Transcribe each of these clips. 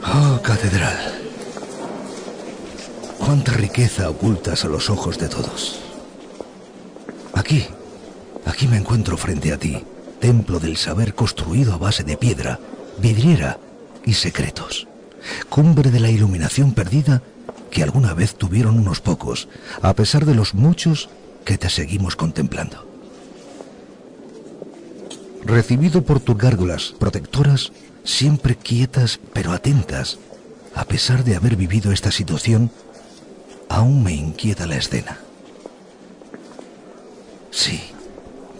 Oh, catedral. Cuánta riqueza ocultas a los ojos de todos. Aquí me encuentro frente a ti, templo del saber construido a base de piedra, vidriera y secretos. Cumbre de la iluminación perdida que alguna vez tuvieron unos pocos, a pesar de los muchos que te seguimos contemplando. Recibido por tus gárgolas protectoras, siempre quietas pero atentas, a pesar de haber vivido esta situación, aún me inquieta la escena. Sí,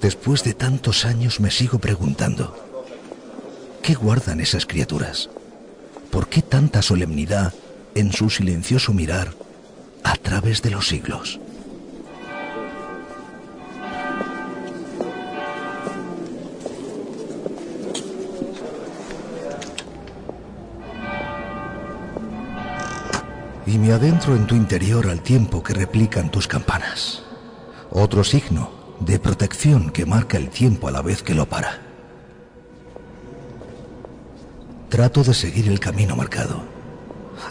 después de tantos años me sigo preguntando, ¿qué guardan esas criaturas? ¿Por qué tanta solemnidad en su silencioso mirar a través de los siglos? Y me adentro en tu interior al tiempo que replican tus campanas. Otro signo de protección que marca el tiempo a la vez que lo para. Trato de seguir el camino marcado,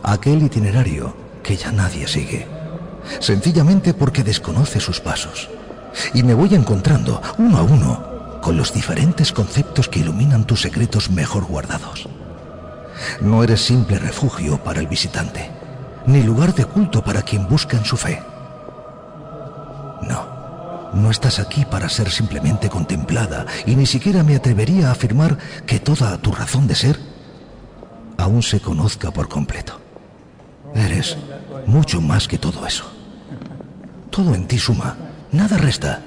aquel itinerario que ya nadie sigue, sencillamente porque desconoce sus pasos, y me voy encontrando uno a uno con los diferentes conceptos que iluminan tus secretos mejor guardados. No eres simple refugio para el visitante, ni lugar de culto para quien busca en su fe. No estás aquí para ser simplemente contemplada, y ni siquiera me atrevería a afirmar que toda tu razón de ser aún se conozca por completo. Eres mucho más que todo eso. Todo en ti suma, nada resta.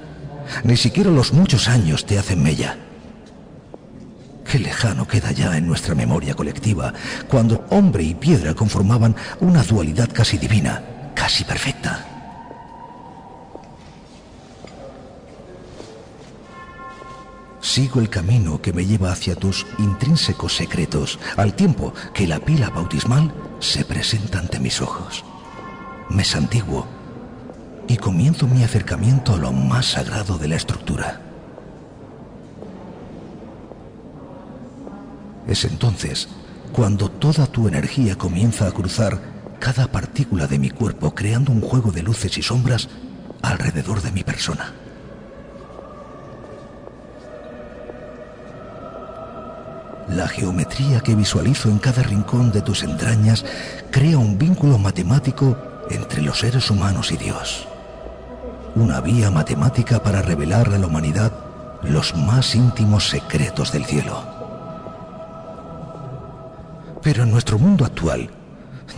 Ni siquiera los muchos años te hacen mella. Qué lejano queda ya en nuestra memoria colectiva cuando hombre y piedra conformaban una dualidad casi divina, casi perfecta. Sigo el camino que me lleva hacia tus intrínsecos secretos, al tiempo que la pila bautismal se presenta ante mis ojos. Me santiguo y comienzo mi acercamiento a lo más sagrado de la estructura. Es entonces cuando toda tu energía comienza a cruzar cada partícula de mi cuerpo, creando un juego de luces y sombras alrededor de mi persona. La geometría que visualizo en cada rincón de tus entrañas crea un vínculo matemático entre los seres humanos y Dios. Una vía matemática para revelar a la humanidad los más íntimos secretos del cielo. Pero en nuestro mundo actual,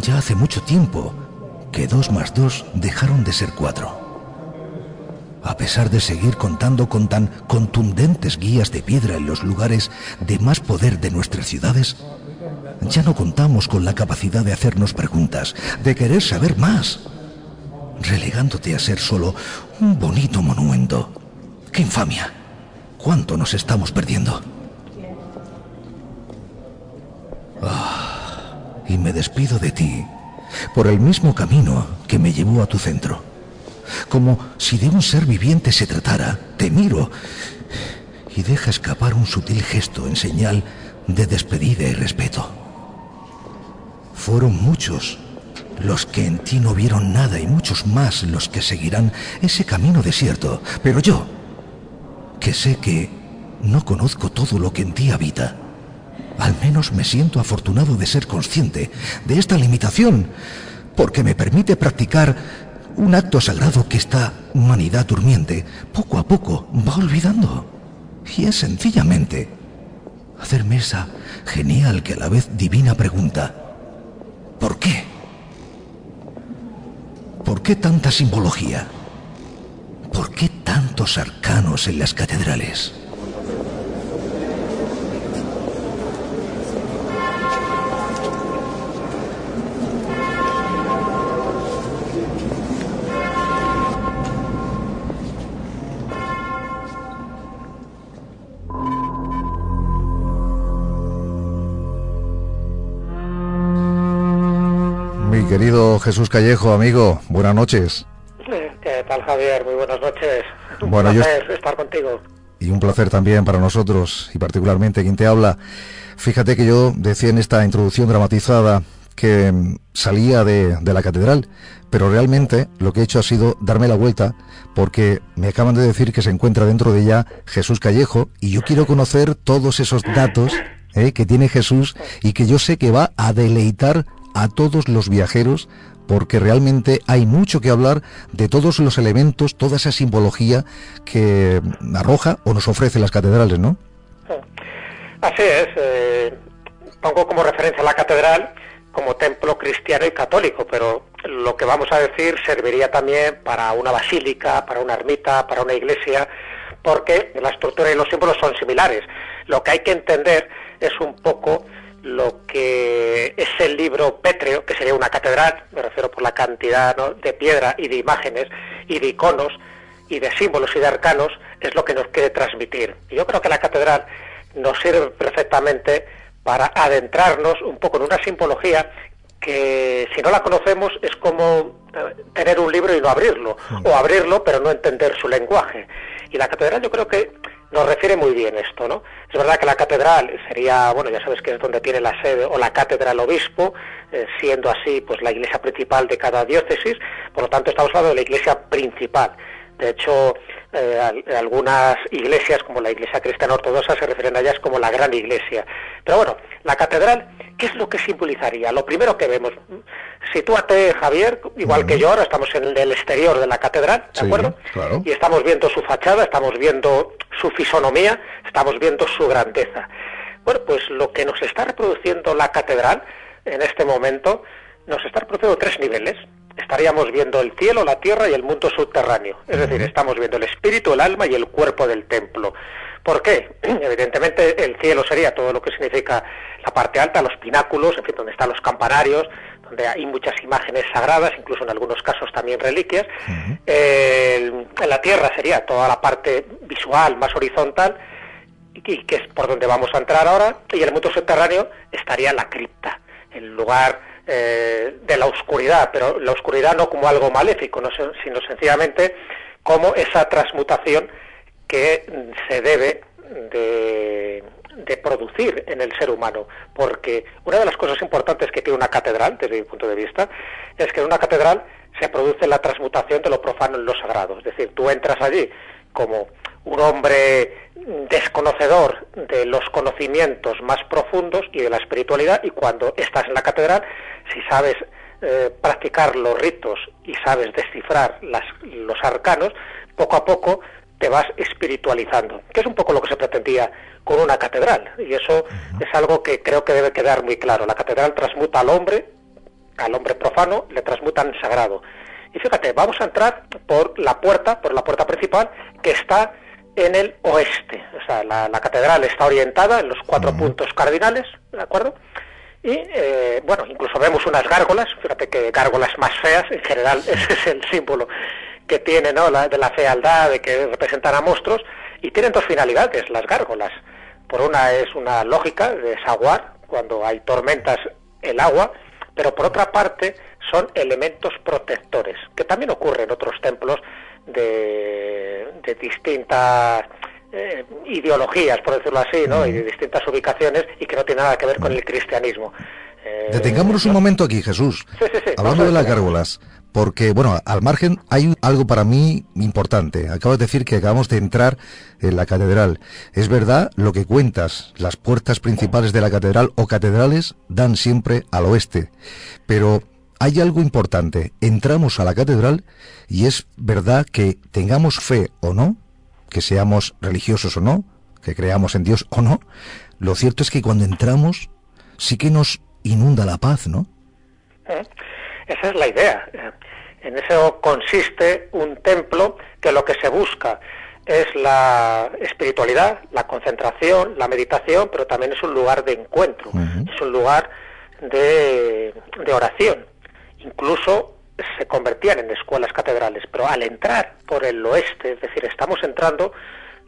ya hace mucho tiempo que 2 más 2 dejaron de ser 4. A pesar de seguir contando con tan contundentes guías de piedra en los lugares de más poder de nuestras ciudades, ya no contamos con la capacidad de hacernos preguntas, de querer saber más, relegándote a ser solo un bonito monumento. ¡Qué infamia! ¿Cuánto nos estamos perdiendo? Y me despido de ti por el mismo camino que me llevó a tu centro. Como si de un ser viviente se tratara, te miro y deja escapar un sutil gesto en señal de despedida y respeto. Fueron muchos los que en ti no vieron nada y muchos más los que seguirán ese camino desierto. Pero yo, que sé que no conozco todo lo que en ti habita, al menos me siento afortunado de ser consciente de esta limitación, porque me permite practicar un acto sagrado que esta humanidad durmiente poco a poco va olvidando. Y es sencillamente hacerme esa genial que a la vez divina pregunta: ¿por qué? ¿Por qué tanta simbología? ¿Por qué tantos arcanos en las catedrales? Querido Jesús Callejo, amigo, buenas noches. ¿Qué tal, Javier? Muy buenas noches. Bueno, un placer estar contigo. Y un placer también para nosotros, y particularmente quien te habla. Fíjate que yo decía en esta introducción dramatizada que salía de la catedral, pero realmente lo que he hecho ha sido darme la vuelta, porque me acaban de decir que se encuentra dentro de ella Jesús Callejo, y yo quiero conocer todos esos datos que tiene Jesús, y que yo sé que va a deleitar a todos los viajeros, porque realmente hay mucho que hablar de todos los elementos, toda esa simbología que arroja o nos ofrece las catedrales, ¿no? Así es. Pongo como referencia la catedral como templo cristiano y católico, pero lo que vamos a decir serviría también para una basílica, para una ermita, para una iglesia, porque la estructura y los símbolos son similares. Lo que hay que entender es un poco lo que es el libro pétreo, que sería una catedral, me refiero por la cantidad, ¿no?, de piedra y de imágenes y de iconos y de símbolos y de arcanos, es lo que nos quiere transmitir. Y yo creo que la catedral nos sirve perfectamente para adentrarnos un poco en una simbología que, si no la conocemos, es como tener un libro y no abrirlo, o abrirlo pero no entender su lenguaje. Y la catedral, yo creo que nos refiere muy bien esto, ¿no? Es verdad que la catedral sería, bueno, ya sabes que es donde tiene la sede, o la cátedra del obispo, siendo así pues la iglesia principal de cada diócesis. Por lo tanto, estamos hablando de la iglesia principal. De hecho, algunas iglesias, como la Iglesia Cristiana Ortodoxa, se refieren a ellas como la gran iglesia. Pero bueno, la catedral, ¿qué es lo que simbolizaría? Lo primero que vemos, sitúate, Javier, igual que yo, ahora estamos en el exterior de la catedral, ¿de acuerdo? Claro. Y estamos viendo su fachada, estamos viendo su fisonomía, estamos viendo su grandeza. Bueno, pues lo que nos está reproduciendo la catedral en este momento, nos está reproduciendo 3 niveles. Estaríamos viendo el cielo, la tierra y el mundo subterráneo. Es decir, estamos viendo el espíritu, el alma y el cuerpo del templo. ¿Por qué? Evidentemente el cielo sería todo lo que significa la parte alta, los pináculos, en fin, donde están los campanarios, donde hay muchas imágenes sagradas, incluso en algunos casos también reliquias. La tierra sería toda la parte visual, más horizontal, y que es por donde vamos a entrar ahora, y el mundo subterráneo estaría la cripta, el lugar de la oscuridad, pero la oscuridad no como algo maléfico, no, sino sencillamente como esa transmutación que se debe de producir en el ser humano, porque una de las cosas importantes que tiene una catedral, desde mi punto de vista, es que en una catedral se produce la transmutación de lo profano en lo sagrado. Es decir, tú entras allí como un hombre desconocedor de los conocimientos más profundos y de la espiritualidad, y cuando estás en la catedral, si sabes practicar los ritos y sabes descifrar los arcanos, poco a poco te vas espiritualizando, que es un poco lo que se pretendía con una catedral, y eso es algo que creo que debe quedar muy claro. La catedral transmuta al hombre profano, le transmuta en sagrado. Y fíjate, vamos a entrar por la puerta principal, que está en el oeste. O sea, la catedral está orientada en los 4 puntos cardinales, ¿de acuerdo? Y, bueno, incluso vemos unas gárgolas, fíjate que gárgolas más feas, en general ese es el símbolo que tiene, ¿no?, de la fealdad, de que representan a monstruos, y tienen 2 finalidades las gárgolas. Por una es una lógica de desaguar, cuando hay tormentas, el agua, pero por otra parte son elementos protectores, que también ocurre en otros templos de distintas ideologías, por decirlo así, ¿no?, y de distintas ubicaciones, y que no tiene nada que ver con el cristianismo. Detengámonos un momento aquí, Jesús. Sí. Hablando de las gárgolas, porque, bueno, al margen hay algo para mí importante. Acabas de decir que acabamos de entrar en la catedral. Es verdad lo que cuentas, las puertas principales de la catedral o catedrales dan siempre al oeste, pero hay algo importante. Entramos a la catedral y es verdad que tengamos fe o no, que seamos religiosos o no, que creamos en Dios o no, lo cierto es que cuando entramos sí que nos inunda la paz, ¿no? Esa es la idea. En eso consiste un templo, que lo que se busca es la espiritualidad, la concentración, la meditación, pero también es un lugar de encuentro, es un lugar de oración. Incluso se convertían en escuelas catedrales, pero al entrar por el oeste, es decir, estamos entrando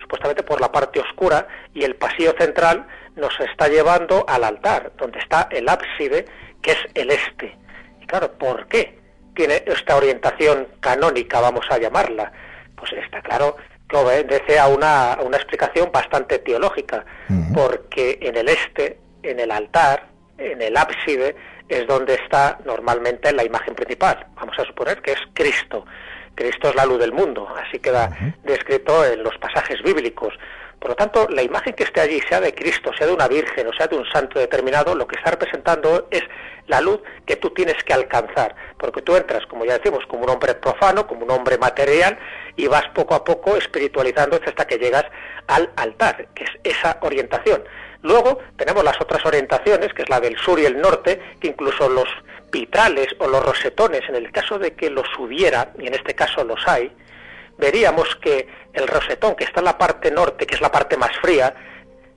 supuestamente por la parte oscura, y el pasillo central nos está llevando al altar, donde está el ábside, que es el este. Y claro, ¿por qué tiene esta orientación canónica, vamos a llamarla? Pues está claro que obedece a una explicación bastante teológica, porque en el este, en el altar, en el ábside, es donde está normalmente la imagen principal. Vamos a suponer que es Cristo. Cristo es la luz del mundo, así queda descrito en los pasajes bíblicos. Por lo tanto, la imagen que esté allí, sea de Cristo, sea de una virgen o sea de un santo determinado, lo que está representando es la luz que tú tienes que alcanzar, porque tú entras, como ya decimos, como un hombre profano, como un hombre material, y vas poco a poco espiritualizándote hasta que llegas al altar, que es esa orientación. Luego tenemos las otras orientaciones, que es la del sur y el norte, que incluso los vitrales o los rosetones, en el caso de que los hubiera, y en este caso los hay, veríamos que el rosetón que está en la parte norte, que es la parte más fría,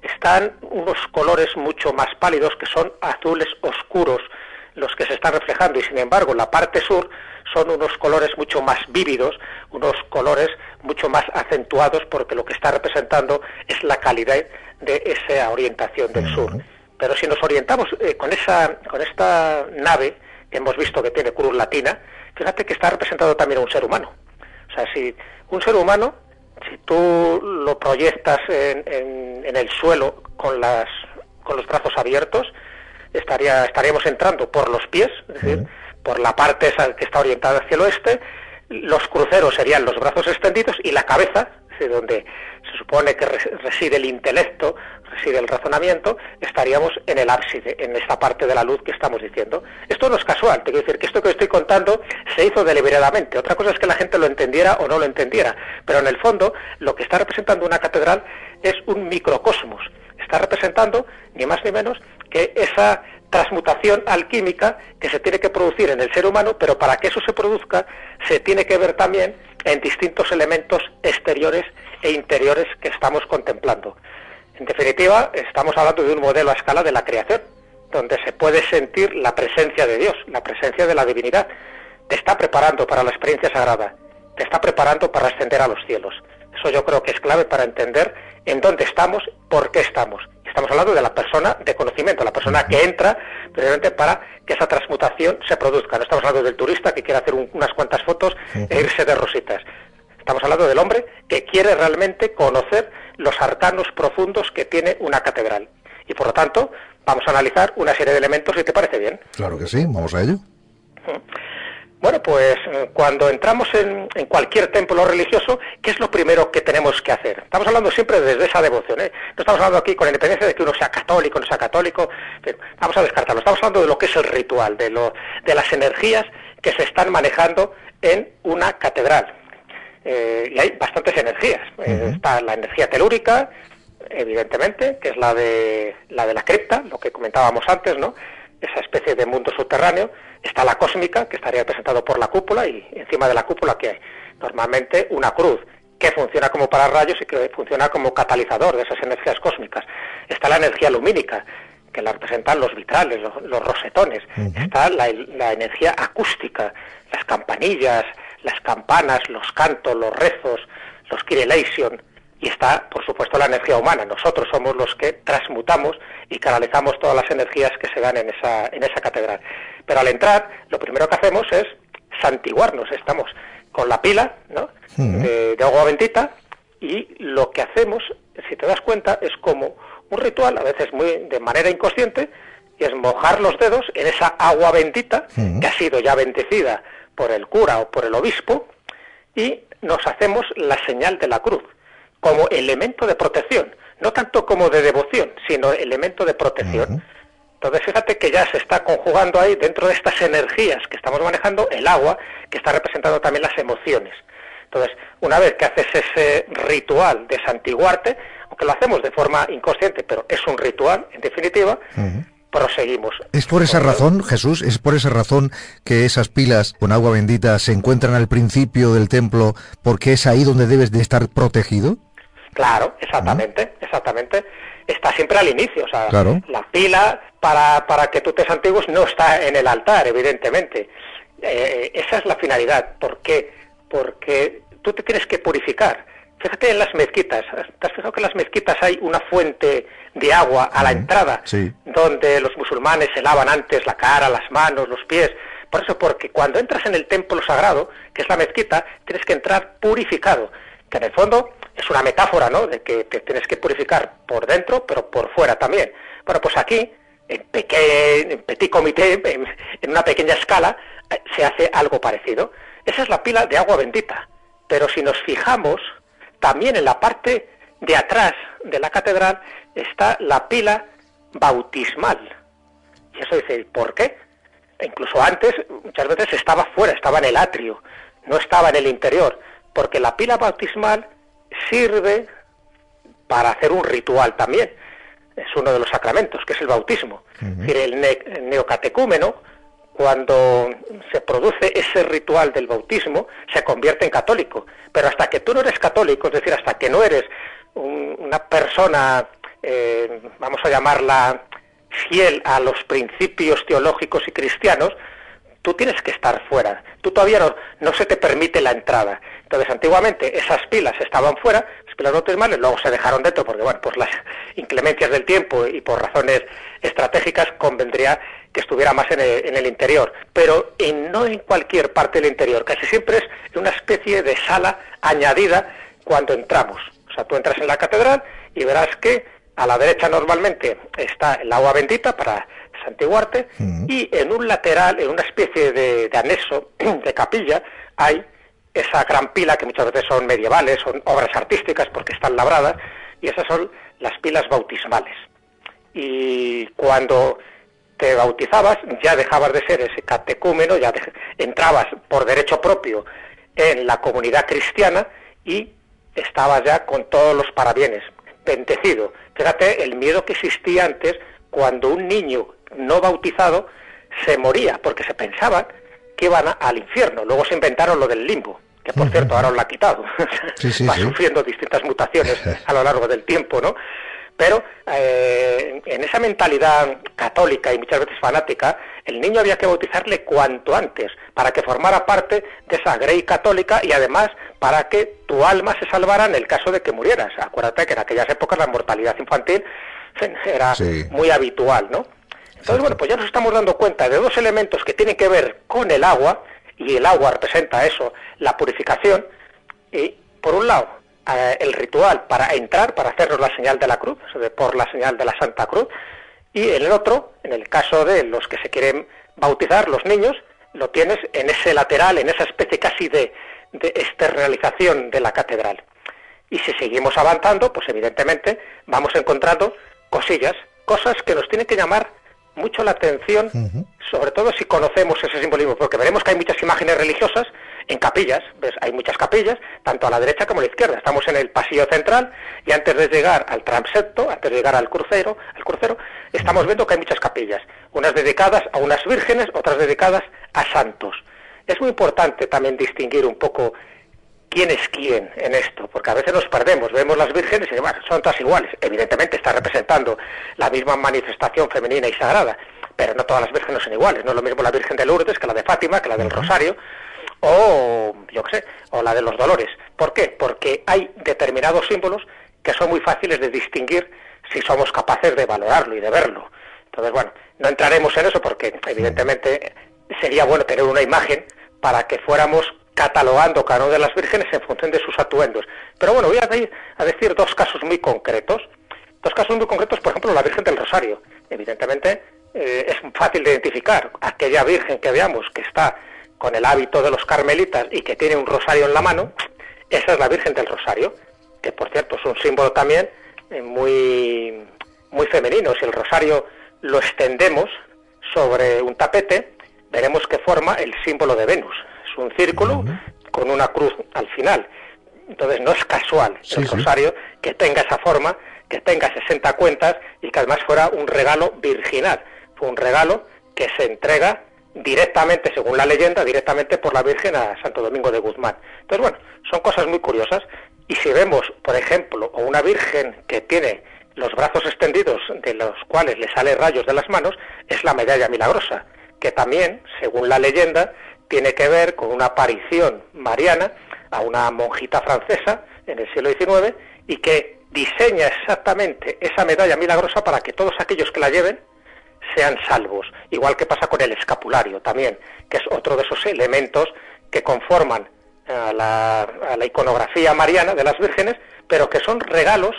están unos colores mucho más pálidos, que son azules oscuros los que se están reflejando, y sin embargo en la parte sur son unos colores mucho más vívidos, unos colores mucho más acentuados, porque lo que está representando es la calidad de esa orientación del sur. Pero si nos orientamos con esta nave, que hemos visto que tiene cruz latina, fíjate que está representado también a un ser humano. O sea, si un ser humano, si tú lo proyectas en el suelo con los brazos abiertos, estaríamos entrando por los pies, es decir, por la parte esa que está orientada hacia el oeste. Los cruceros serían los brazos extendidos y la cabeza, es decir, donde se supone que reside el intelecto, reside el razonamiento, estaríamos en el ábside, en esta parte de la luz que estamos diciendo. Esto no es casual, te quiero decir que esto que estoy contando se hizo deliberadamente. Otra cosa es que la gente lo entendiera o no lo entendiera, pero en el fondo lo que está representando una catedral es un microcosmos. Está representando ni más ni menos que esa transmutación alquímica que se tiene que producir en el ser humano, pero para que eso se produzca se tiene que ver también en distintos elementos exteriores e interiores que estamos contemplando. En definitiva, estamos hablando de un modelo a escala de la creación, donde se puede sentir la presencia de Dios, la presencia de la divinidad. Te está preparando para la experiencia sagrada, te está preparando para ascender a los cielos. Eso yo creo que es clave para entender en dónde estamos, por qué estamos. Estamos hablando de la persona de conocimiento, la persona que entra precisamente para que esa transmutación se produzca. No estamos hablando del turista que quiere hacer unas cuantas fotos e irse de rositas. Estamos hablando del hombre que quiere realmente conocer los arcanos profundos que tiene una catedral. Y por lo tanto, vamos a analizar una serie de elementos, si te parece bien. Claro que sí, vamos a ello. Bueno, pues cuando entramos en cualquier templo religioso, ¿qué es lo primero que tenemos que hacer? Estamos hablando siempre desde esa devoción, ¿eh? No estamos hablando aquí con independencia de que uno sea católico o no sea católico. Vamos a descartarlo. Estamos hablando de lo que es el ritual, de las energías que se están manejando en una catedral. Y hay bastantes energías. Está la energía telúrica, evidentemente, que es la de la cripta, lo que comentábamos antes, ¿no? Esa especie de mundo subterráneo. Está la cósmica, que estaría representado por la cúpula, y encima de la cúpula que hay normalmente una cruz que funciona como pararrayos y que funciona como catalizador de esas energías cósmicas. Está la energía lumínica, que la representan los vitrales, los rosetones. Está la energía acústica, las campanillas, las campanas, los cantos, los rezos, los Kyrie eleison. Y está, por supuesto, la energía humana. Nosotros somos los que transmutamos y canalizamos todas las energías que se dan en esa catedral. Pero al entrar, lo primero que hacemos es santiguarnos. Estamos con la pila, ¿no?, de agua bendita, y lo que hacemos, si te das cuenta, es como un ritual, a veces muy de manera inconsciente, y es mojar los dedos en esa agua bendita que ha sido ya bendecida por el cura o por el obispo, y nos hacemos la señal de la cruz como elemento de protección, no tanto como de devoción, sino elemento de protección. Entonces fíjate que ya se está conjugando ahí, dentro de estas energías que estamos manejando, el agua, que está representando también las emociones. Entonces, una vez que haces ese ritual de santiguarte, aunque lo hacemos de forma inconsciente, pero es un ritual, en definitiva, proseguimos. ¿Es por esa razón, Jesús, es por esa razón que esas pilas con agua bendita se encuentran al principio del templo, porque es ahí donde debes de estar protegido? Claro, exactamente, exactamente. Está siempre al inicio, o sea, claro. La pila para que tú te santigues no está en el altar, evidentemente. Esa es la finalidad. ¿Por qué? Porque tú te tienes que purificar. Fíjate en las mezquitas. ¿Te has fijado que en las mezquitas hay una fuente de agua a la entrada? Sí. Donde los musulmanes se lavan antes la cara, las manos, los pies, Por eso, porque cuando entras en el templo sagrado, que es la mezquita, tienes que entrar purificado, que en el fondo es una metáfora, ¿no?, de que te tienes que purificar por dentro, pero por fuera también. Bueno, pues aquí, en petit comité, en una pequeña escala, se hace algo parecido. Esa es la pila de agua bendita. Pero si nos fijamos, también en la parte de atrás de la catedral está la pila bautismal. Y eso dice, ¿por qué? Incluso antes, muchas veces estaba fuera, estaba en el atrio, no estaba en el interior, porque la pila bautismal sirve para hacer un ritual también. Es uno de los sacramentos, que es el bautismo. Es decir, el neocatecúmeno, cuando se produce ese ritual del bautismo, se convierte en católico. Pero hasta que tú no eres católico, es decir, hasta que no eres una persona, vamos a llamarla fiel a los principios teológicos y cristianos, tú tienes que estar fuera. Tú todavía no se te permite la entrada. Entonces, antiguamente esas pilas estaban fuera, las pilas bautismales, luego se dejaron dentro porque, bueno, pues las inclemencias del tiempo y por razones estratégicas convendría que estuviera más en el interior, pero no en cualquier parte del interior, casi siempre es una especie de sala añadida cuando entramos. O sea, tú entras en la catedral y verás que a la derecha normalmente está el agua bendita para santiguarte, y en un lateral, en una especie de anexo, de capilla, hay esa gran pila que muchas veces son medievales, son obras artísticas porque están labradas, y esas son las pilas bautismales. Y cuando te bautizabas ya dejabas de ser ese catecúmeno, ya entrabas por derecho propio en la comunidad cristiana y estabas ya con todos los parabienes, bendecido. Fíjate el miedo que existía antes cuando un niño no bautizado se moría, porque se pensaban que iban al infierno. Luego se inventaron lo del limbo, que por cierto ahora lo ha quitado. Va sufriendo distintas mutaciones a lo largo del tiempo, ¿no? Pero en esa mentalidad católica y muchas veces fanática, el niño había que bautizarle cuanto antes, para que formara parte de esa grey católica y además para que tu alma se salvara en el caso de que murieras. Acuérdate que en aquellas épocas la mortalidad infantil era muy habitual, ¿no? Entonces, bueno, pues ya nos estamos dando cuenta de dos elementos que tienen que ver con el agua, y el agua representa eso, la purificación, y por un lado, el ritual para entrar, para hacernos la señal de la cruz, por la señal de la Santa Cruz, y en el otro, en el caso de los que se quieren bautizar, los niños, lo tienes en ese lateral, en esa especie casi de externalización de la catedral. Y si seguimos avanzando, pues evidentemente vamos encontrando cosas que nos tienen que llamar mucho la atención, sobre todo si conocemos ese simbolismo, porque veremos que hay muchas imágenes religiosas en capillas, ¿ves? Hay muchas capillas, tanto a la derecha como a la izquierda. Estamos en el pasillo central y antes de llegar al transepto, antes de llegar al crucero, estamos viendo que hay muchas capillas, unas dedicadas a unas vírgenes, otras dedicadas a santos. Es muy importante también distinguir un poco quién es quién en esto, porque a veces nos perdemos, vemos las vírgenes y bueno, son todas iguales. Evidentemente está representando la misma manifestación femenina y sagrada, pero no todas las vírgenes son iguales. No es lo mismo la Virgen de Lourdes que la de Fátima, que la del Rosario, o yo qué sé, o la de los Dolores. ¿Por qué? Porque hay determinados símbolos que son muy fáciles de distinguir si somos capaces de valorarlo y de verlo. Entonces, bueno, no entraremos en eso porque evidentemente sería bueno tener una imagen para que fuéramos catalogando cada una de las vírgenes en función de sus atuendos. Pero bueno, voy a decir dos casos muy concretos. Dos casos muy concretos, por ejemplo, la Virgen del Rosario. Evidentemente es fácil de identificar. Aquella Virgen que veamos que está con el hábito de los carmelitas y que tiene un rosario en la mano, esa es la Virgen del Rosario, que por cierto es un símbolo también muy, muy femenino. Si el rosario lo extendemos sobre un tapete, veremos que forma el símbolo de Venus. Es un círculo con una cruz al final. Entonces no es casual el rosario que tenga esa forma, que tenga 60 cuentas y que además fuera un regalo virginal. Fue un regalo que se entrega directamente, según la leyenda, directamente por la Virgen a Santo Domingo de Guzmán. Entonces, bueno, son cosas muy curiosas. Y si vemos, por ejemplo, a una Virgen que tiene los brazos extendidos, de los cuales le salen rayos de las manos, es la medalla milagrosa, que también, según la leyenda, tiene que ver con una aparición mariana a una monjita francesa en el siglo XIX y que diseña exactamente esa medalla milagrosa para que todos aquellos que la lleven sean salvos. Igual que pasa con el escapulario también, que es otro de esos elementos que conforman a la iconografía mariana de las vírgenes, pero que son regalos,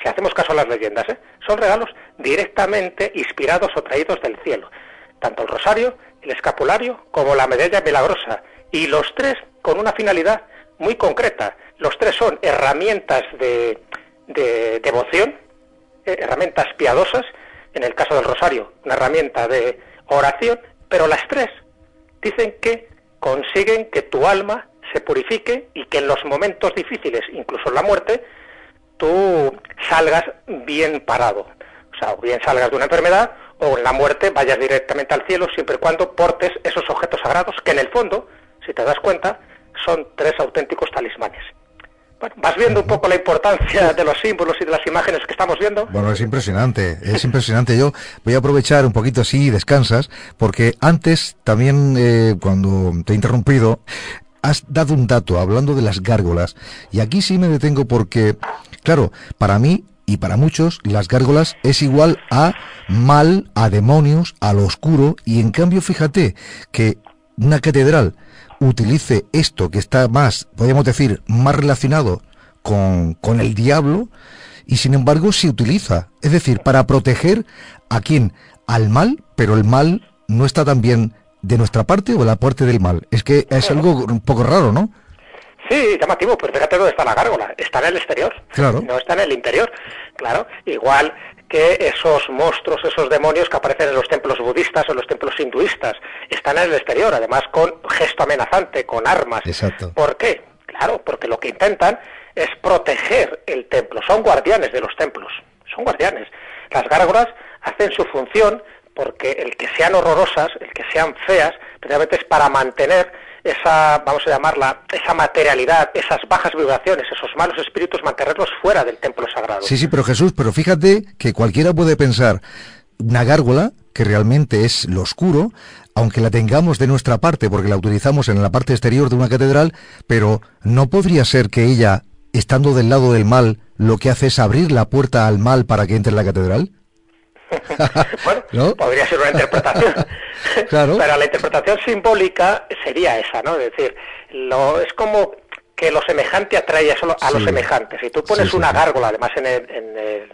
si hacemos caso a las leyendas, son regalos directamente inspirados o traídos del cielo. Tanto el rosario, el escapulario, como la medalla milagrosa. Y los tres con una finalidad muy concreta. Los tres son herramientas de devoción, herramientas piadosas. En el caso del rosario, una herramienta de oración, pero las tres dicen que consiguen que tu alma se purifique y que en los momentos difíciles, incluso en la muerte, tú salgas bien parado. O sea, o bien salgas de una enfermedad o en la muerte vayas directamente al cielo, siempre y cuando portes esos objetos sagrados, que en el fondo, si te das cuenta, son tres auténticos talismanes. Bueno, vas viendo un poco la importancia de los símbolos y de las imágenes que estamos viendo. Bueno, es impresionante, es impresionante. Yo voy a aprovechar un poquito así, descansas, porque antes también, cuando te he interrumpido, has dado un dato hablando de las gárgolas, y aquí sí me detengo porque, claro, para mí y para muchos, las gárgolas es igual a mal, a demonios, a lo oscuro, y en cambio fíjate que una catedral utilice esto que está más, podríamos decir, más relacionado con el diablo, y sin embargo se utiliza, es decir, para proteger a quién, al mal, pero el mal no está también de nuestra parte o de la parte del mal. Es que es algo un poco raro, ¿no? Sí, llamativo, pues fíjate dónde está la gárgola, está en el exterior, claro, no está en el interior, claro, igual que esos monstruos, esos demonios que aparecen en los templos budistas o en los templos hinduistas, están en el exterior, además con gesto amenazante, con armas. Exacto. ¿Por qué? Claro, porque lo que intentan es proteger el templo, son guardianes de los templos, son guardianes. Las gárgolas hacen su función porque el que sean horrorosas, el que sean feas, precisamente es para mantener esa, vamos a llamarla, esa materialidad, esas bajas vibraciones, esos malos espíritus, mantenerlos fuera del templo sagrado. Sí, sí, pero Jesús, pero fíjate que cualquiera puede pensar, una gárgola, que realmente es lo oscuro, aunque la tengamos de nuestra parte, porque la utilizamos en la parte exterior de una catedral, pero ¿no podría ser que ella, estando del lado del mal, lo que hace es abrir la puerta al mal para que entre en la catedral? Bueno, ¿no? Podría ser una interpretación. Claro. Pero la interpretación simbólica sería esa, ¿no? Es decir, es como que lo semejante atrae a lo semejante. Si tú pones una gárgola, además en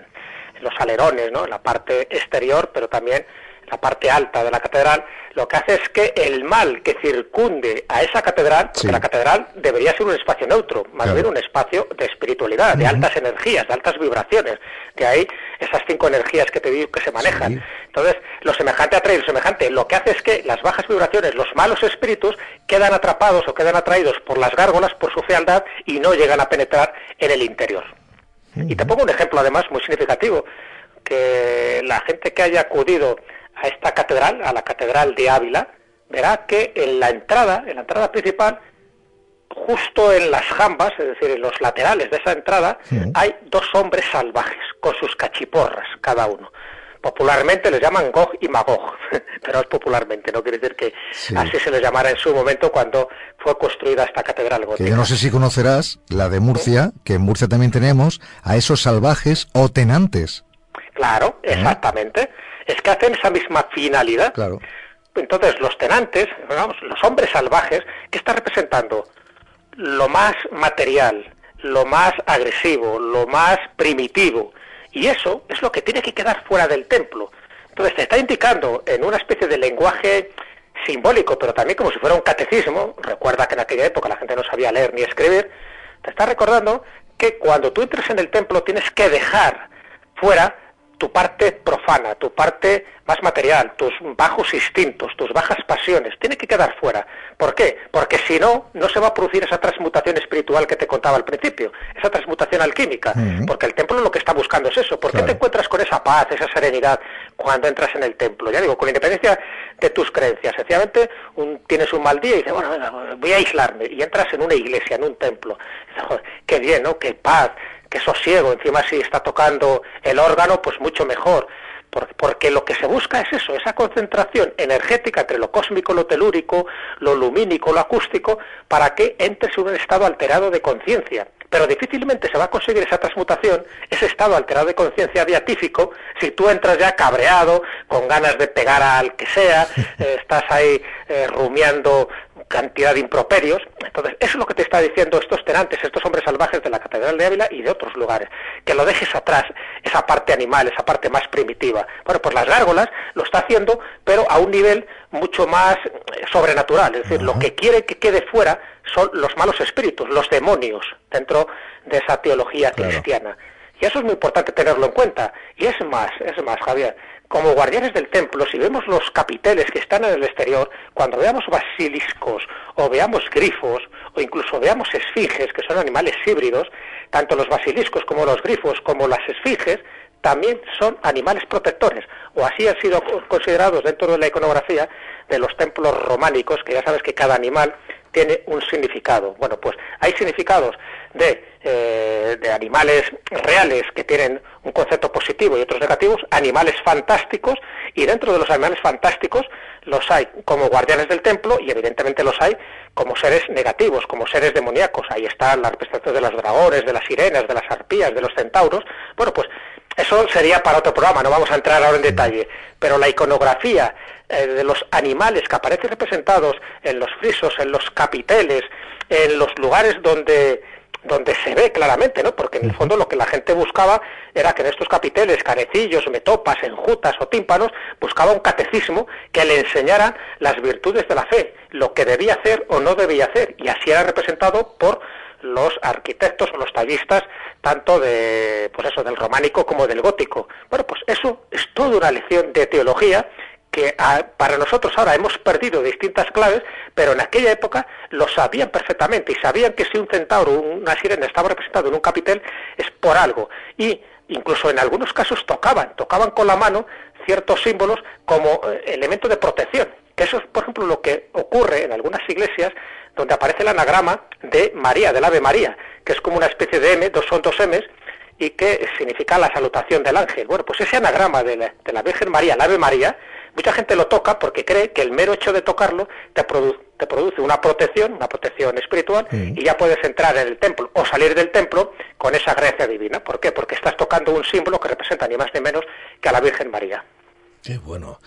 los alerones, ¿no? En la parte exterior, pero también en la parte alta de la catedral, lo que hace es que el mal que circunde a esa catedral, porque la catedral debería ser un espacio neutro, más bien un espacio de espiritualidad, de altas energías, de altas vibraciones. De ahí esas 5 energías que te digo que se manejan. Sí. Entonces, lo semejante atrae lo semejante. Lo que hace es que las bajas vibraciones, los malos espíritus, quedan atrapados o quedan atraídos por las gárgolas, por su fealdad, y no llegan a penetrar en el interior. Y te pongo un ejemplo, además, muy significativo, que la gente que haya acudido a esta catedral, a la catedral de Ávila, verá que en la entrada principal, justo en las jambas, es decir, en los laterales de esa entrada, hay 2 hombres salvajes, con sus cachiporras, cada uno. Popularmente les llaman Gog y Magog, pero es popularmente, no quiere decir que así se les llamara en su momento cuando fue construida esta catedral gótica. Que yo no sé si conocerás la de Murcia, que en Murcia también tenemos a esos salvajes o tenantes. Claro, exactamente. Es que hacen esa misma finalidad. Claro. Entonces, los tenantes, vamos, los hombres salvajes, ¿qué está representando? Lo más material, lo más agresivo, lo más primitivo. Y eso es lo que tiene que quedar fuera del templo. Entonces te está indicando en una especie de lenguaje simbólico, pero también como si fuera un catecismo. Recuerda que en aquella época la gente no sabía leer ni escribir. Te está recordando que cuando tú entres en el templo tienes que dejar fuera tu parte profana, tu parte más material, tus bajos instintos, tus bajas pasiones, tiene que quedar fuera. ¿Por qué? Porque si no, no se va a producir esa transmutación espiritual que te contaba al principio, esa transmutación alquímica, porque el templo lo que está buscando es eso. ¿Por qué te encuentras con esa paz, esa serenidad cuando entras en el templo? Ya digo, con independencia de tus creencias, sencillamente tienes un mal día y dices, bueno, venga, voy a aislarme, y entras en una iglesia, en un templo, y dices, joder, qué bien, ¿no? Qué paz, qué sosiego, encima si está tocando el órgano, pues mucho mejor, porque lo que se busca es eso, esa concentración energética entre lo cósmico, lo telúrico, lo lumínico, lo acústico, para que entres en un estado alterado de conciencia, pero difícilmente se va a conseguir esa transmutación, ese estado alterado de conciencia beatífico, si tú entras ya cabreado, con ganas de pegar al que sea, estás ahí rumiando cantidad de improperios. Entonces, eso es lo que te está diciendo estos tenantes, estos hombres salvajes de la Catedral de Ávila y de otros lugares, que lo dejes atrás, esa parte animal, esa parte más primitiva. Bueno, pues las gárgolas lo está haciendo, pero a un nivel mucho más sobrenatural, es decir, lo que quiere que quede fuera son los malos espíritus, los demonios, dentro de esa teología cristiana. Y eso es muy importante tenerlo en cuenta. Y es más, Javier, como guardianes del templo, si vemos los capiteles que están en el exterior, cuando veamos basiliscos, o veamos grifos, o incluso veamos esfinges, que son animales híbridos, tanto los basiliscos como los grifos, como las esfinges, también son animales protectores, o así han sido considerados dentro de la iconografía de los templos románicos, que ya sabes que cada animal tiene un significado. Bueno, pues hay significados de animales reales que tienen un concepto positivo y otros negativos, animales fantásticos, y dentro de los animales fantásticos los hay como guardianes del templo y evidentemente los hay como seres negativos, como seres demoníacos. Ahí están las representaciones de los dragones, de las sirenas, de las arpías, de los centauros. Bueno, pues eso sería para otro programa, no vamos a entrar ahora en detalle, pero la iconografía de los animales que aparecen representados en los frisos, en los capiteles, en los lugares donde se ve claramente, ¿no? Porque en el fondo lo que la gente buscaba era que en estos capiteles, canecillos, metopas, enjutas o tímpanos, buscaba un catecismo que le enseñara las virtudes de la fe, lo que debía hacer o no debía hacer, y así era representado por los arquitectos o los tallistas, tanto de, pues eso, del románico como del gótico. Bueno, pues eso es toda una lección de teología que para nosotros ahora hemos perdido distintas claves, pero en aquella época lo sabían perfectamente y sabían que si un centauro o una sirena estaba representado en un capitel es por algo, y incluso en algunos casos tocaban con la mano ciertos símbolos como elemento de protección, que eso es, por ejemplo, lo que ocurre en algunas iglesias donde aparece el anagrama de María, del Ave María, que es como una especie de M, son dos M's, y que significa la salutación del ángel. Bueno, pues ese anagrama de la Virgen María, el Ave María, mucha gente lo toca porque cree que el mero hecho de tocarlo te produce una protección espiritual, y ya puedes entrar en el templo o salir del templo con esa gracia divina. ¿Por qué? Porque estás tocando un símbolo que representa ni más ni menos que a la Virgen María. Qué bueno,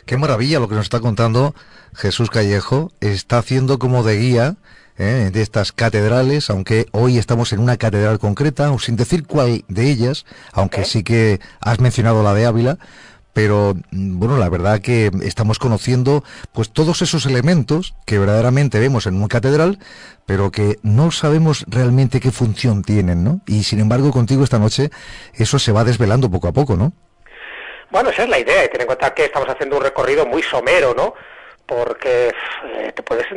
qué maravilla lo que nos está contando Jesús Callejo. Está haciendo como de guía de estas catedrales, aunque hoy estamos en una catedral concreta, o sin decir cuál de ellas, aunque sí que has mencionado la de Ávila. Pero, bueno, la verdad que estamos conociendo pues todos esos elementos que verdaderamente vemos en una catedral, pero que no sabemos realmente qué función tienen, ¿no? Y sin embargo, contigo esta noche eso se va desvelando poco a poco, ¿no? Bueno, esa es la idea, y ten en cuenta que estamos haciendo un recorrido muy somero, ¿no? Porque te puedes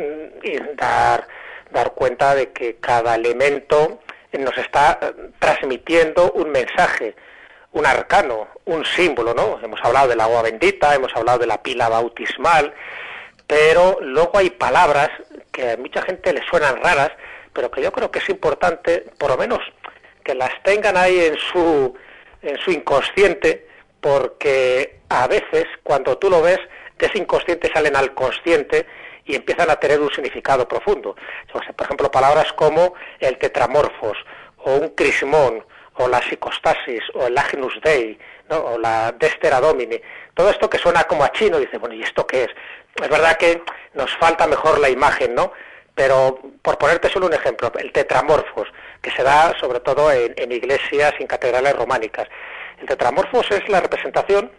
dar cuenta de que cada elemento nos está transmitiendo un mensaje, un arcano, un símbolo, ¿no? Hemos hablado del agua bendita, hemos hablado de la pila bautismal, pero luego hay palabras que a mucha gente le suenan raras, pero que yo creo que es importante, por lo menos, que las tengan ahí en su inconsciente, porque a veces, cuando tú lo ves, de ese inconsciente salen al consciente y empiezan a tener un significado profundo. O sea, por ejemplo, palabras como el tetramorfos, o un crismón, o la psicostasis, o el agnus dei, ¿no? O la destera domini, todo esto que suena como a chino, dice, bueno, ¿y esto qué es? Es verdad que nos falta mejor la imagen, ¿no? Pero, por ponerte solo un ejemplo, el tetramorfos, que se da sobre todo en iglesias y en catedrales románicas. El tetramorfos es la representación,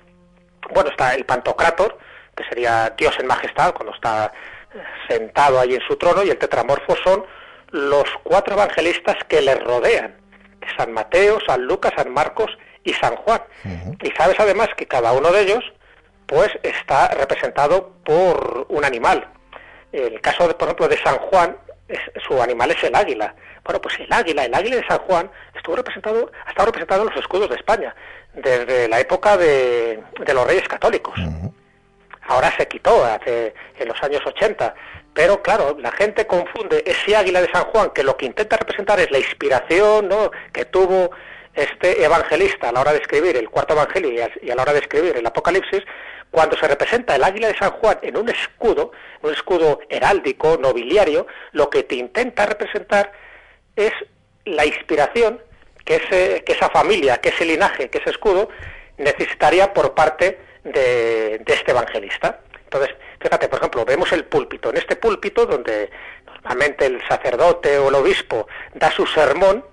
bueno, está el Pantocrátor, que sería Dios en majestad, cuando está sentado ahí en su trono, y el tetramorfos son los 4 evangelistas que le rodean, San Mateo, San Lucas, San Marcos y San Juan. Y sabes además que cada uno de ellos pues está representado por un animal. El caso, por ejemplo, de San Juan, su animal es el águila. Bueno, pues el águila de San Juan ha estado representado en los escudos de España desde la época de los Reyes Católicos. Ahora se quitó en los años 80, pero claro, la gente confunde ese águila de San Juan, que lo que intenta representar es la inspiración, ¿no?, que tuvo este evangelista a la hora de escribir el cuarto evangelio y a la hora de escribir el Apocalipsis, cuando se representa el águila de San Juan en un escudo heráldico, nobiliario, lo que te intenta representar es la inspiración que esa familia, que ese linaje, que ese escudo necesitaría por parte de este evangelista. Entonces, fíjate, por ejemplo, vemos el púlpito. En este púlpito, donde normalmente el sacerdote o el obispo da su sermón,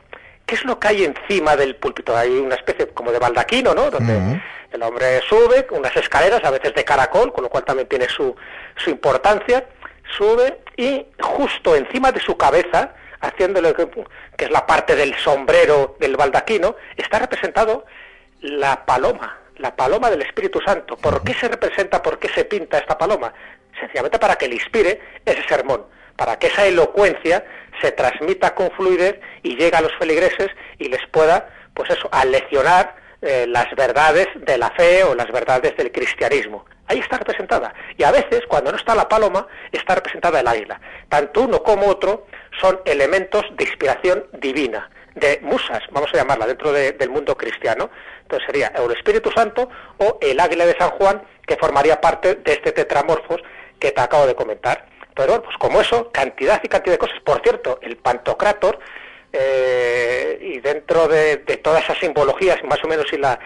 ¿qué es lo que hay encima del púlpito? Hay una especie como de baldaquino, ¿no? Donde el hombre sube, unas escaleras, a veces de caracol, con lo cual también tiene su importancia, sube y justo encima de su cabeza, haciéndole que es la parte del sombrero del baldaquino, está representado la paloma del Espíritu Santo. ¿Por qué se representa, por qué se pinta esta paloma? Sencillamente para que le inspire ese sermón, para que esa elocuencia se transmita con fluidez y llegue a los feligreses y les pueda, pues eso, aleccionar las verdades de la fe o las verdades del cristianismo. Ahí está representada. Y a veces, cuando no está la paloma, está representada el águila. Tanto uno como otro son elementos de inspiración divina, de musas, vamos a llamarla, dentro del mundo cristiano. Entonces sería el Espíritu Santo o el águila de San Juan, que formaría parte de este tetramorfos que te acabo de comentar. Entonces, bueno, pues como eso, cantidad y cantidad de cosas. Por cierto, el Pantocrátor, y dentro de todas esas simbologías, más o menos si la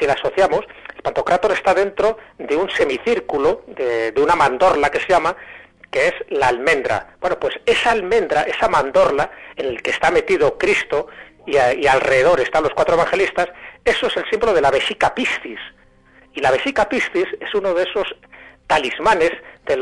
asociamos, el Pantocrátor está dentro de un semicírculo, de una mandorla que se llama, que es la almendra. Bueno, pues esa almendra, esa mandorla en el que está metido Cristo y alrededor están los 4 evangelistas, eso es el símbolo de la vesica piscis. Y la vesica piscis es uno de esos talismanes de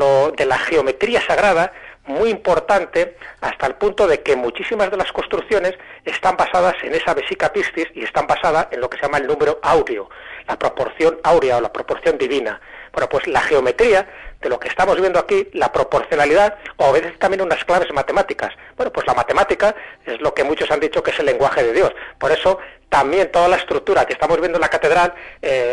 la geometría sagrada, muy importante, hasta el punto de que muchísimas de las construcciones están basadas en esa vesica piscis y están basadas en lo que se llama el número áureo, la proporción áurea o la proporción divina. Bueno, pues la geometría de lo que estamos viendo aquí, la proporcionalidad, obedece también unas claves matemáticas. Bueno, pues la matemática es lo que muchos han dicho que es el lenguaje de Dios. Por eso también toda la estructura que estamos viendo en la catedral,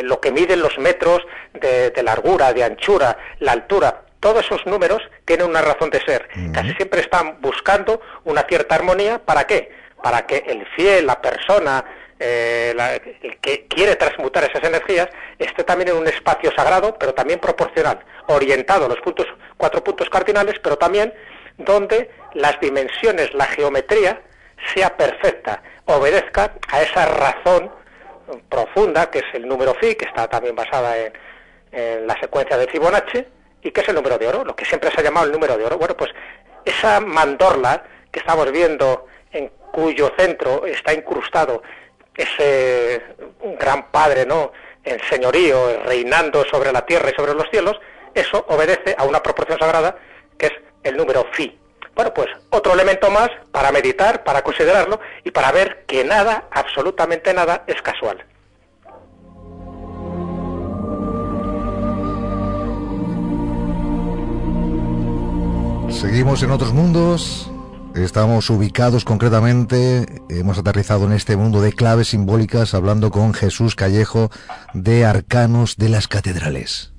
lo que miden los metros de largura, de anchura, la altura, todos esos números tienen una razón de ser. Casi siempre están buscando una cierta armonía. ¿Para qué? Para que el fiel, la persona, el que quiere transmutar esas energías, esté también en un espacio sagrado, pero también proporcional, orientado a los 4 puntos cardinales, pero también donde las dimensiones, la geometría, sea perfecta, obedezca a esa razón profunda, que es el número phi, que está también basada en la secuencia de Fibonacci, y que es el número de oro, lo que siempre se ha llamado el número de oro. Bueno, pues esa mandorla que estamos viendo, en cuyo centro está incrustado ese gran padre, ¿no?, en señorío, reinando sobre la tierra y sobre los cielos, eso obedece a una proporción sagrada que es el número phi. Bueno, pues otro elemento más para meditar, para considerarlo y para ver que nada, absolutamente nada, es casual. Seguimos en otros mundos, estamos ubicados concretamente, hemos aterrizado en este mundo de claves simbólicas hablando con Jesús Callejo de Arcanos de las Catedrales.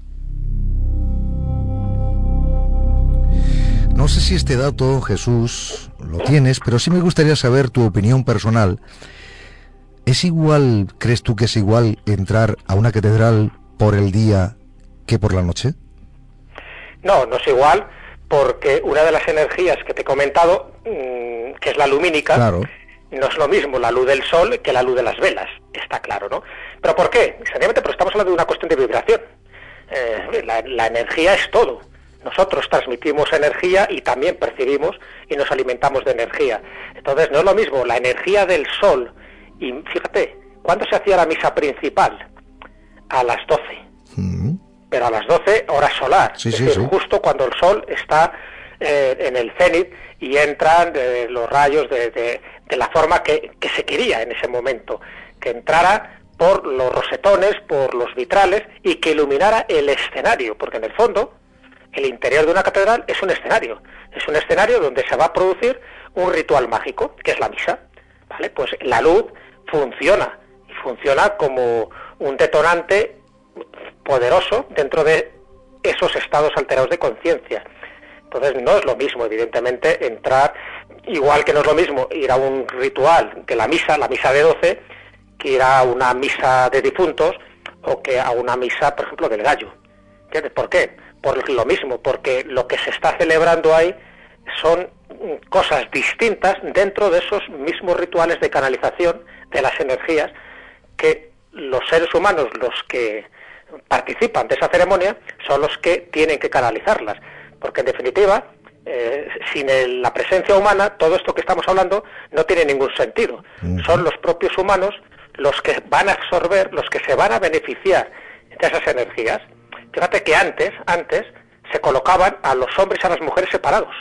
No sé si este dato, Jesús, lo tienes, pero sí me gustaría saber tu opinión personal. ¿Es igual, crees tú que es igual entrar a una catedral por el día que por la noche? No, no es igual, porque una de las energías que te he comentado, que es la lumínica, claro, no es lo mismo la luz del sol que la luz de las velas, está claro, ¿no? ¿Pero por qué? Sencillamente porque estamos hablando de una cuestión de vibración. La energía es todo. Nosotros transmitimos energía y también percibimos y nos alimentamos de energía. Entonces no es lo mismo la energía del sol. Y fíjate, ¿cuándo se hacía la misa principal? A las 12. Pero a las 12 hora solar, es decir, justo cuando el sol está en el cenit y entran los rayos de la forma que se quería en ese momento, que entrara por los rosetones, por los vitrales y que iluminara el escenario, porque en el fondo el interior de una catedral es un escenario donde se va a producir un ritual mágico, que es la misa, ¿vale? Pues la luz funciona, y funciona como un detonante poderoso dentro de esos estados alterados de conciencia. Entonces no es lo mismo, evidentemente, entrar, igual que no es lo mismo ir a un ritual de la misa de 12, que ir a una misa de difuntos o que a una misa, por ejemplo, del gallo. ¿Entiendes? ¿Por qué? Por lo mismo, porque lo que se está celebrando ahí son cosas distintas dentro de esos mismos rituales de canalización de las energías que los seres humanos, los que participan de esa ceremonia, son los que tienen que canalizarlas, porque en definitiva, sin la presencia humana, todo esto que estamos hablando no tiene ningún sentido. Son los propios humanos los que van a absorber, los que se van a beneficiar de esas energías. Fíjate que antes se colocaban a los hombres y a las mujeres separados.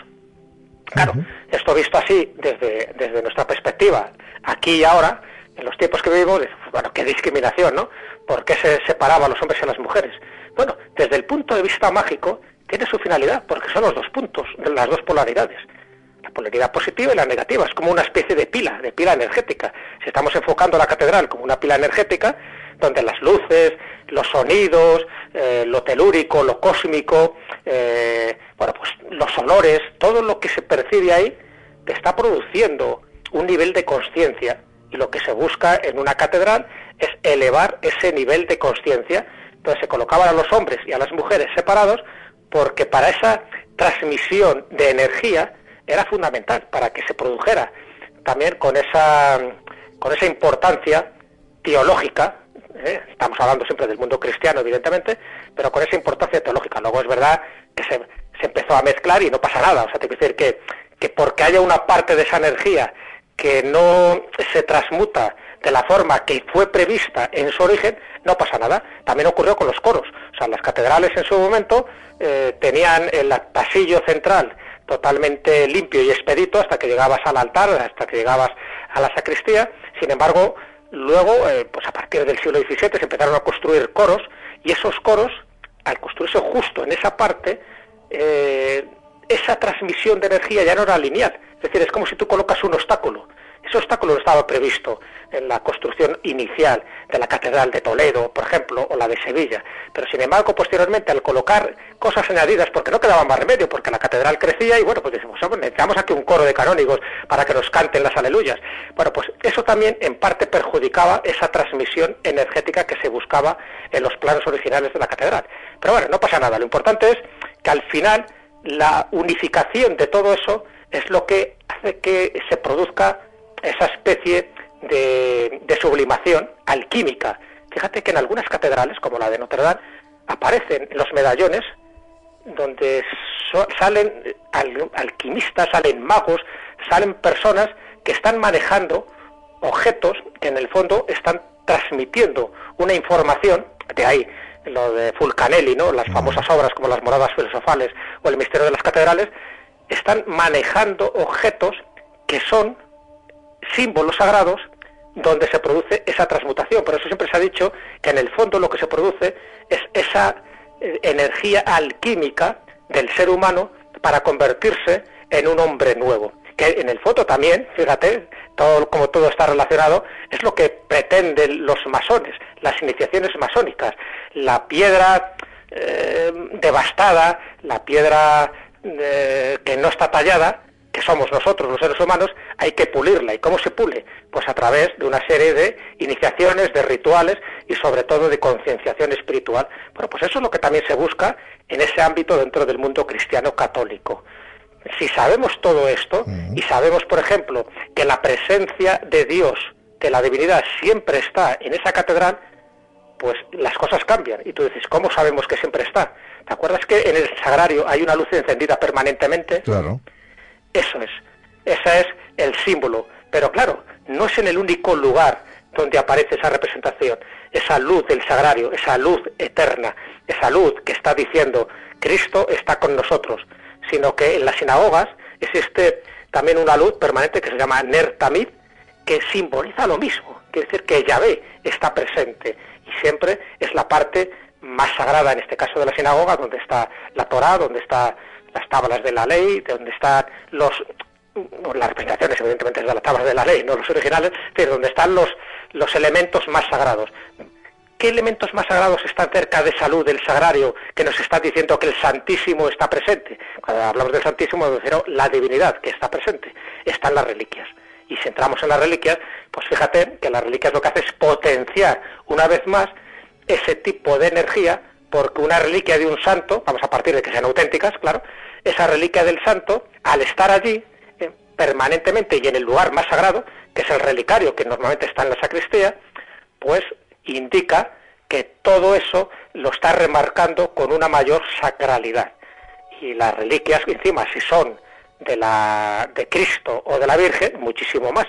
Claro, esto visto así desde nuestra perspectiva, aquí y ahora, en los tiempos que vivimos, bueno, qué discriminación, ¿no? ¿Por qué se separaba a los hombres y a las mujeres? Bueno, desde el punto de vista mágico, tiene su finalidad, porque son los dos puntos, las dos polaridades. La polaridad positiva y la negativa, es como una especie de pila energética. Si estamos enfocando la catedral como una pila energética, donde las luces, los sonidos, lo telúrico, lo cósmico, bueno, pues los olores, todo lo que se percibe ahí, está produciendo un nivel de conciencia, y lo que se busca en una catedral es elevar ese nivel de conciencia. Entonces se colocaban a los hombres y a las mujeres separados, porque para esa transmisión de energía era fundamental, para que se produjera también con esa importancia teológica. Estamos hablando siempre del mundo cristiano, evidentemente, pero con esa importancia teológica. Luego es verdad que se empezó a mezclar y no pasa nada. O sea, te quiero decir que porque haya una parte de esa energía que no se transmuta de la forma que fue prevista en su origen, no pasa nada. También ocurrió con los coros. O sea, las catedrales en su momento tenían el pasillo central totalmente limpio y expedito hasta que llegabas al altar, hasta que llegabas a la sacristía. Sin embargo, luego, pues a partir del siglo XVII se empezaron a construir coros, y esos coros, al construirse justo en esa parte, esa transmisión de energía ya no era lineal. Es decir, es como si tú colocas un obstáculo. Ese obstáculo no estaba previsto en la construcción inicial de la Catedral de Toledo, por ejemplo, o la de Sevilla. Pero, sin embargo, posteriormente, al colocar cosas añadidas, porque no quedaba más remedio, porque la catedral crecía, y bueno, pues decimos, necesitamos aquí un coro de canónigos para que nos canten las aleluyas. Bueno, pues eso también en parte perjudicaba esa transmisión energética que se buscaba en los planos originales de la catedral. Pero bueno, no pasa nada. Lo importante es que al final la unificación de todo eso es lo que hace que se produzca esa especie de sublimación alquímica. Fíjate que en algunas catedrales, como la de Notre Dame, aparecen los medallones donde salen alquimistas, salen magos, salen personas que están manejando objetos que en el fondo están transmitiendo una información. De ahí lo de Fulcanelli, ¿no? Las famosas obras como las Moradas Filosofales o el Misterio de las Catedrales, están manejando objetos que son símbolos sagrados donde se produce esa transmutación. Por eso siempre se ha dicho que en el fondo lo que se produce es esa energía alquímica del ser humano para convertirse en un hombre nuevo. Que en el fondo también, fíjate, como todo está relacionado, es lo que pretenden los masones, las iniciaciones masónicas. La piedra devastada, la piedra que no está tallada, que somos nosotros los seres humanos, hay que pulirla. ¿Y cómo se pule? Pues a través de una serie de iniciaciones, de rituales y sobre todo de concienciación espiritual. Bueno, pues eso es lo que también se busca en ese ámbito dentro del mundo cristiano católico. Si sabemos todo esto, y sabemos, por ejemplo, que la presencia de Dios, de la divinidad, siempre está en esa catedral, pues las cosas cambian. Y tú dices, ¿cómo sabemos que siempre está? ¿Te acuerdas que en el sagrario hay una luz encendida permanentemente? Claro. Eso es, ese es el símbolo. Pero claro, no es en el único lugar donde aparece esa representación, esa luz del sagrario, esa luz eterna, esa luz que está diciendo, Cristo está con nosotros, sino que en las sinagogas existe también una luz permanente que se llama Ner Tamid, que simboliza lo mismo, quiere decir que Yahvé está presente, y siempre es la parte más sagrada, en este caso de la sinagoga, donde está la Torá, donde están las tablas de la ley, donde están las representaciones, evidentemente, de las tablas de la ley, no los originales, pero donde están los elementos más sagrados. ¿Qué elementos más sagrados están cerca de esa luz del sagrario que nos está diciendo que el Santísimo está presente? Cuando hablamos del Santísimo, me refiero a la divinidad que está presente. Están las reliquias. Y si entramos en las reliquias, pues fíjate que las reliquias lo que hace es potenciar una vez más ese tipo de energía, porque una reliquia de un santo, vamos a partir de que sean auténticas, claro, esa reliquia del santo, al estar allí, permanentemente y en el lugar más sagrado, que es el relicario que normalmente está en la sacristía, pues indica que todo eso lo está remarcando con una mayor sacralidad. Y las reliquias, encima, si son de Cristo o de la Virgen, muchísimo más.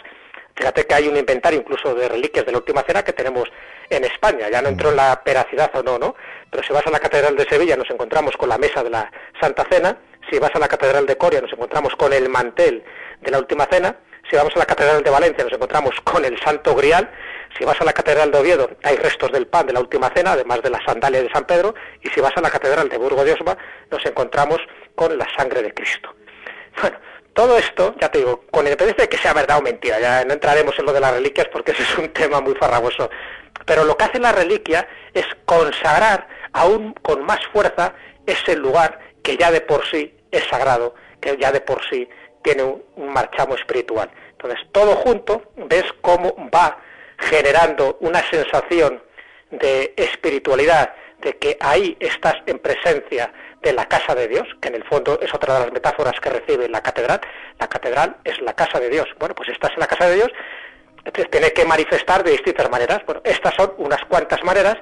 Fíjate que hay un inventario incluso de reliquias de la Última Cena que tenemos en España. Ya no entró en la veracidad o no, pero si vas a la Catedral de Sevilla nos encontramos con la mesa de la Santa Cena. Si vas a la Catedral de Coria nos encontramos con el mantel de la Última Cena. Si vamos a la Catedral de Valencia nos encontramos con el Santo Grial. Si vas a la Catedral de Oviedo hay restos del pan de la Última Cena, además de la sandalia de San Pedro. Y si vas a la Catedral de Burgo de Osma nos encontramos con la sangre de Cristo. Bueno, todo esto, ya te digo, con independencia de que sea verdad o mentira, ya no entraremos en lo de las reliquias porque ese es un tema muy farragoso, pero lo que hace la reliquia es consagrar aún con más fuerza ese lugar que ya de por sí es sagrado, que ya de por sí tiene un marchamo espiritual. Entonces, todo junto, ves cómo va generando una sensación de espiritualidad, de que ahí estás en presencia de la casa de Dios, que en el fondo es otra de las metáforas que recibe la catedral. La catedral es la casa de Dios. Bueno, pues estás en la casa de Dios, entonces tiene que manifestar de distintas maneras. Bueno, estas son unas cuantas maneras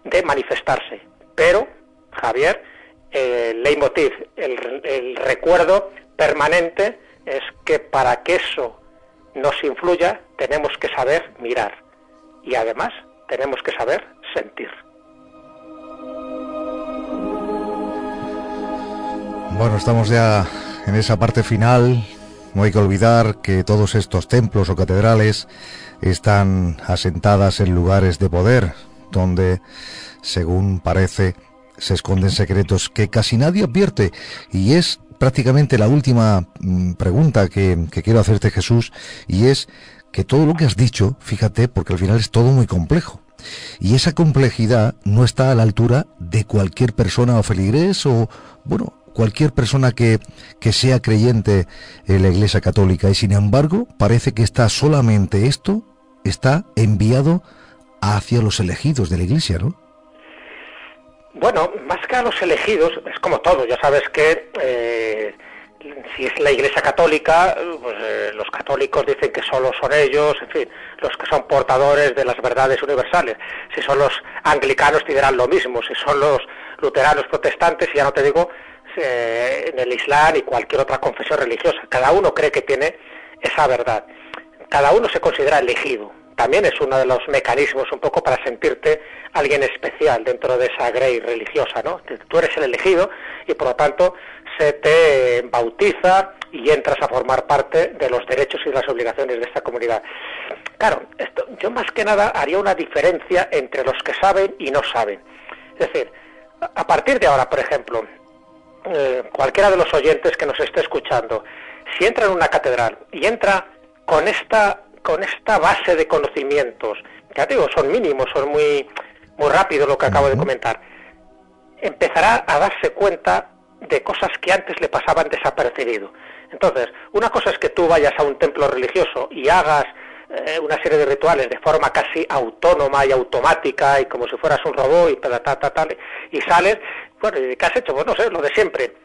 de manifestarse. Pero, Javier, el leitmotiv, el recuerdo permanente es que para que eso nos influya tenemos que saber mirar y además tenemos que saber sentir. Bueno, estamos ya en esa parte final. No hay que olvidar que todos estos templos o catedrales están asentadas en lugares de poder, donde, según parece, se esconden secretos que casi nadie advierte. Y es prácticamente la última pregunta que quiero hacerte, Jesús, y es que todo lo que has dicho, fíjate, porque al final es todo muy complejo. Y esa complejidad no está a la altura de cualquier persona o feligrés o, bueno, cualquier persona que sea creyente en la Iglesia Católica, y sin embargo parece que solamente esto está enviado hacia los elegidos de la Iglesia, ¿no? Bueno, más que a los elegidos, es como todo, ya sabes que si es la Iglesia Católica, pues, los católicos dicen que solo son ellos, en fin, los que son portadores de las verdades universales. Si son los anglicanos te dirán lo mismo, si son los luteranos protestantes, y ya no te digo en el Islam y cualquier otra confesión religiosa. Cada uno cree que tiene esa verdad. Cada uno se considera elegido. También es uno de los mecanismos un poco para sentirte alguien especial dentro de esa grey religiosa, ¿no? Tú eres el elegido y por lo tanto se te bautiza y entras a formar parte de los derechos y las obligaciones de esta comunidad. Claro, yo más que nada haría una diferencia entre los que saben y no saben. Es decir, a partir de ahora, por ejemplo, cualquiera de los oyentes que nos esté escuchando, si entra en una catedral y entra con esta base de conocimientos, ya digo, son mínimos, son muy rápido lo que acabo de comentar, empezará a darse cuenta de cosas que antes le pasaban desapercibido. Entonces, una cosa es que tú vayas a un templo religioso y hagas una serie de rituales de forma casi autónoma y automática y como si fueras un robot y sales, bueno, ¿qué has hecho? Pues no sé, lo de siempre.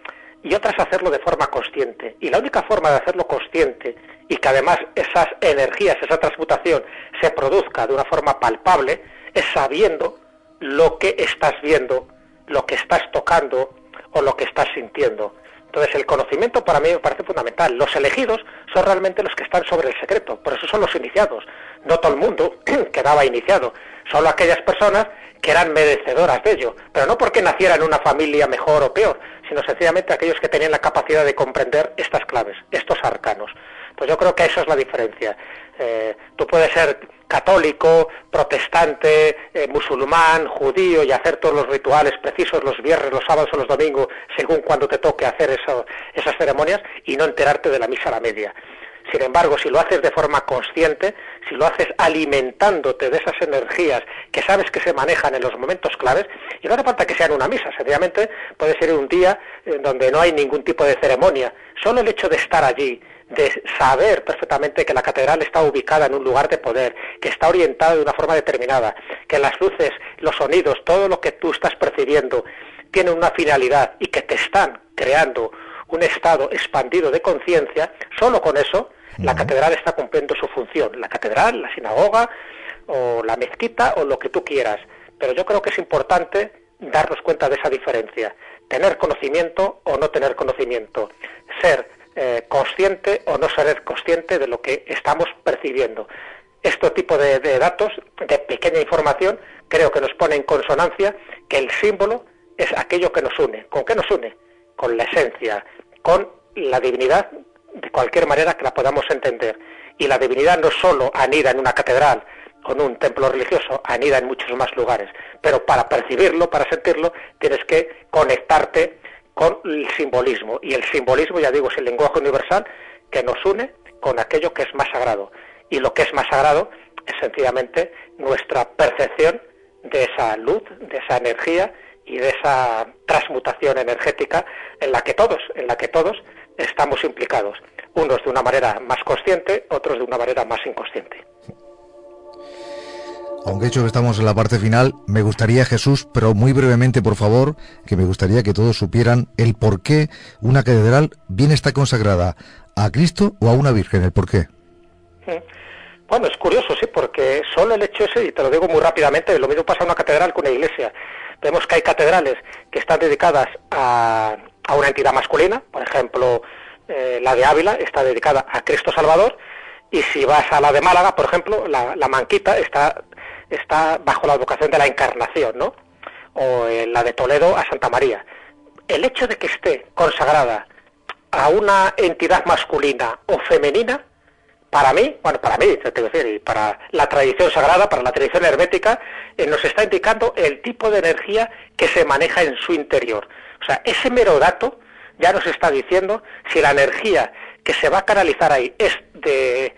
Y otras hacerlo de forma consciente. Y la única forma de hacerlo consciente y que además esas energías, esa transmutación se produzca de una forma palpable es sabiendo lo que estás viendo, lo que estás tocando o lo que estás sintiendo. Entonces el conocimiento para mí me parece fundamental. Los elegidos son realmente los que están sobre el secreto, por eso son los iniciados. No todo el mundo quedaba iniciado, solo aquellas personas que eran merecedoras de ello, pero no porque nacieran en una familia mejor o peor, sino sencillamente aquellos que tenían la capacidad de comprender estas claves, estos arcanos. Pues yo creo que eso es la diferencia. Tú puedes ser católico, protestante, musulmán, judío y hacer todos los rituales precisos los viernes, los sábados o los domingos, según cuando te toque hacer esas ceremonias y no enterarte de la misa a la media. Sin embargo, si lo haces de forma consciente, si lo haces alimentándote de esas energías que sabes que se manejan en los momentos claves, y no hace falta que sea en una misa, sencillamente puede ser un día donde no hay ningún tipo de ceremonia, solo el hecho de estar allí, de saber perfectamente que la catedral está ubicada en un lugar de poder, que está orientada de una forma determinada, que las luces, los sonidos, todo lo que tú estás percibiendo tiene una finalidad y que te están creando un estado expandido de conciencia, solo con eso la catedral está cumpliendo su función. La catedral, la sinagoga o la mezquita o lo que tú quieras. Pero yo creo que es importante darnos cuenta de esa diferencia. Tener conocimiento o no tener conocimiento. Ser consciente o no ser consciente de lo que estamos percibiendo. Este tipo de datos, de pequeña información, creo que nos pone en consonancia que el símbolo es aquello que nos une. ¿Con qué nos une? Con la esencia, con la divinidad, de cualquier manera que la podamos entender. Y la divinidad no solo anida en una catedral o en un templo religioso, anida en muchos más lugares. Pero para percibirlo, para sentirlo, tienes que conectarte con el simbolismo. Y el simbolismo, ya digo, es el lenguaje universal que nos une con aquello que es más sagrado. Y lo que es más sagrado es sencillamente nuestra percepción de esa luz, de esa energía y de esa transmutación energética en la que todos estamos implicados. Unos de una manera más consciente, otros de una manera más inconsciente. Aunque hecho que estamos en la parte final, me gustaría, Jesús, pero muy brevemente, por favor, que me gustaría que todos supieran el por qué una catedral bien está consagrada a Cristo o a una Virgen, el por qué. Bueno, es curioso, sí, porque solo el hecho ese, y te lo digo muy rápidamente, lo mismo pasa en una catedral que una iglesia. Vemos que hay catedrales que están dedicadas a una entidad masculina, por ejemplo, la de Ávila está dedicada a Cristo Salvador, y si vas a la de Málaga, por ejemplo, la Manquita está bajo la advocación de la Encarnación, ¿no? O la de Toledo a Santa María. El hecho de que esté consagrada a una entidad masculina o femenina, para mí, te tengo que decir, y para la tradición sagrada, para la tradición hermética, nos está indicando el tipo de energía que se maneja en su interior. O sea, ese mero dato ya nos está diciendo si la energía que se va a canalizar ahí es de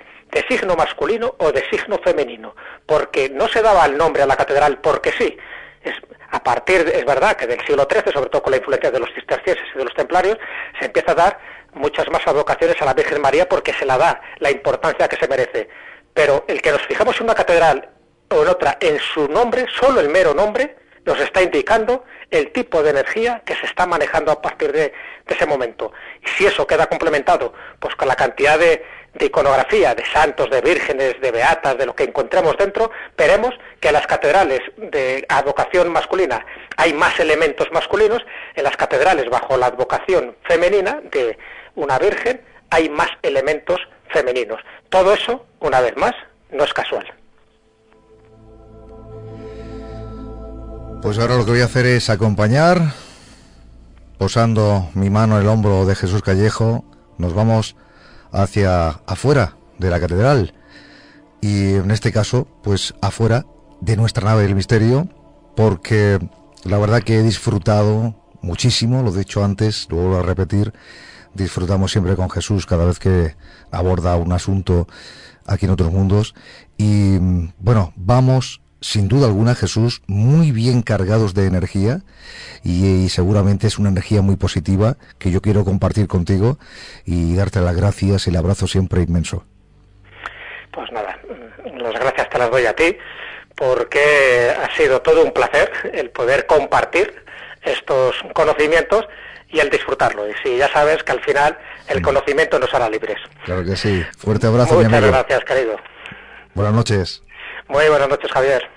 signo masculino o de signo femenino, porque no se daba el nombre a la catedral porque sí. Es verdad que del siglo XIII, sobre todo con la influencia de los cistercienses y de los templarios, se empieza a dar muchas más advocaciones a la Virgen María porque se la da la importancia que se merece. Pero el que nos fijemos en una catedral o en otra, en su nombre, solo el mero nombre, nos está indicando el tipo de energía que se está manejando a partir de ese momento. Y si eso queda complementado pues con la cantidad de iconografía, de santos, de vírgenes, de beatas, de lo que encontremos dentro, veremos que en las catedrales de advocación masculina hay más elementos masculinos, en las catedrales bajo la advocación femenina de una virgen hay más elementos femeninos. Todo eso, una vez más, no es casual. Pues ahora lo que voy a hacer es acompañar, posando mi mano en el hombro de Jesús Callejo, nos vamos hacia afuera de la catedral y en este caso pues afuera de nuestra nave del misterio, porque la verdad que he disfrutado muchísimo, lo he dicho antes, lo vuelvo a repetir, disfrutamos siempre con Jesús cada vez que aborda un asunto aquí en Otros Mundos y bueno, vamos sin duda alguna, Jesús, muy bien cargados de energía y seguramente es una energía muy positiva que yo quiero compartir contigo y darte las gracias y el abrazo siempre inmenso. Pues nada, las gracias te las doy a ti porque ha sido todo un placer el poder compartir estos conocimientos y el disfrutarlo. Y sí, ya sabes que al final el conocimiento nos hará libres. Claro que sí. Fuerte abrazo, mi amigo. Muchas gracias, querido. Buenas noches. Muy buenas noches, Javier.